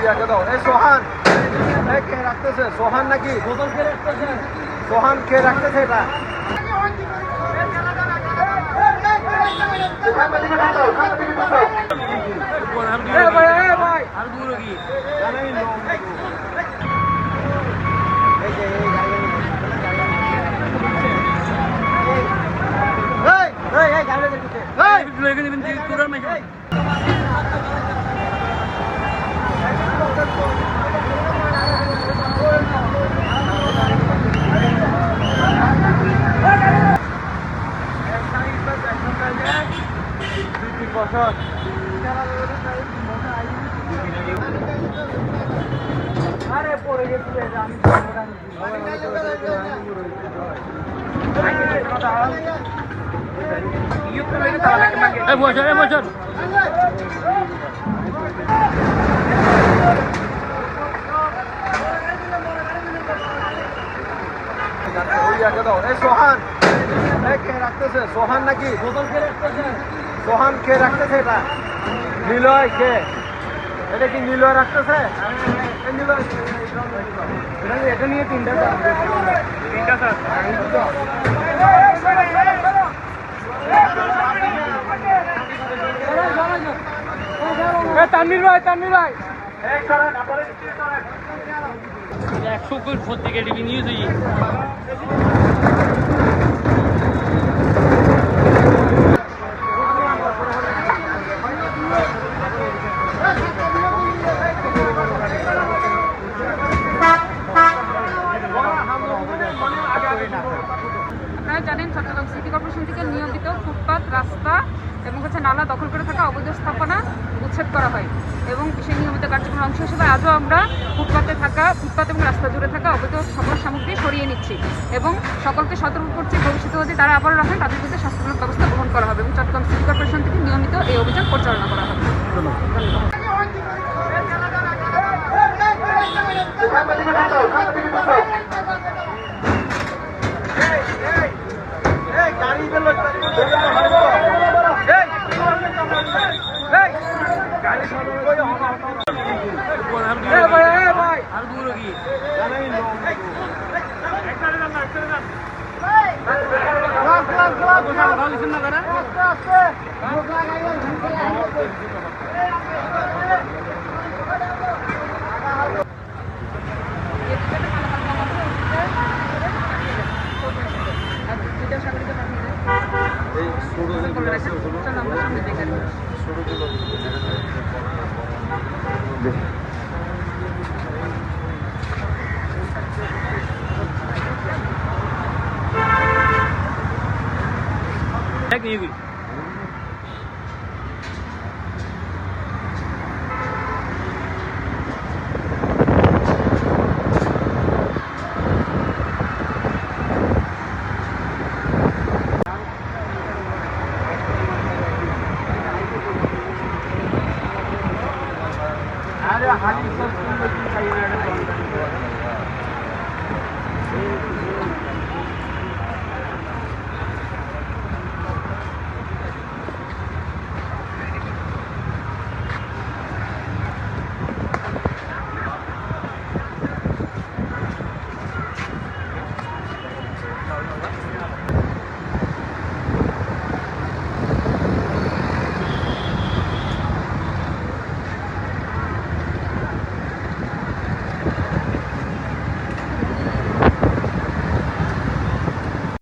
ইয়াকে দাও। এই সোহান, এই কে রাখতেছে? সোহান নাকি? বোতল কে রাখতেছে? সোহান কে রাখতেছে এটা? আরে পড়ে গেছে সোহান, কে রাখতেছে? সোহান নাকি? বোতল কে রাখতেছে? সোহান কে রাখতেছে এটা? নিলয় কে? এটা কি নিলয় রাখতেছে? এটা নিয়ে তিনটা তানভীর ভাই, তানভীর ভাই 100 কোটি ভর্তি কেটে নিয়ে যাই। আপনারা জানেন চট্টগ্রাম সিটি কর্পোরেশন থেকে নিয়মিত ফুটপাত, রাস্তা এবং নালা দখল করে থাকা অবৈধ স্থাপনা উচ্ছেদ করা হয় এবং সেই নিয়মিত কার্যক্রমের অংশ হিসেবে আজও আমরা ফুটপাত এবং রাস্তা জুড়ে থাকা অবৈধ সকল সামগ্রী সরিয়ে নিচ্ছি এবং সকলকে সতর্ক করছি ভবিষ্যতে যদি তারা আবারও রাখেন তাদের বিরুদ্ধে শাস্তিমূলক ব্যবস্থা গ্রহণ করা হবে এবং চট্টগ্রাম সিটি কর্পোরেশন থেকে নিয়মিত এই অভিযান পরিচালনা করা হবে। হালি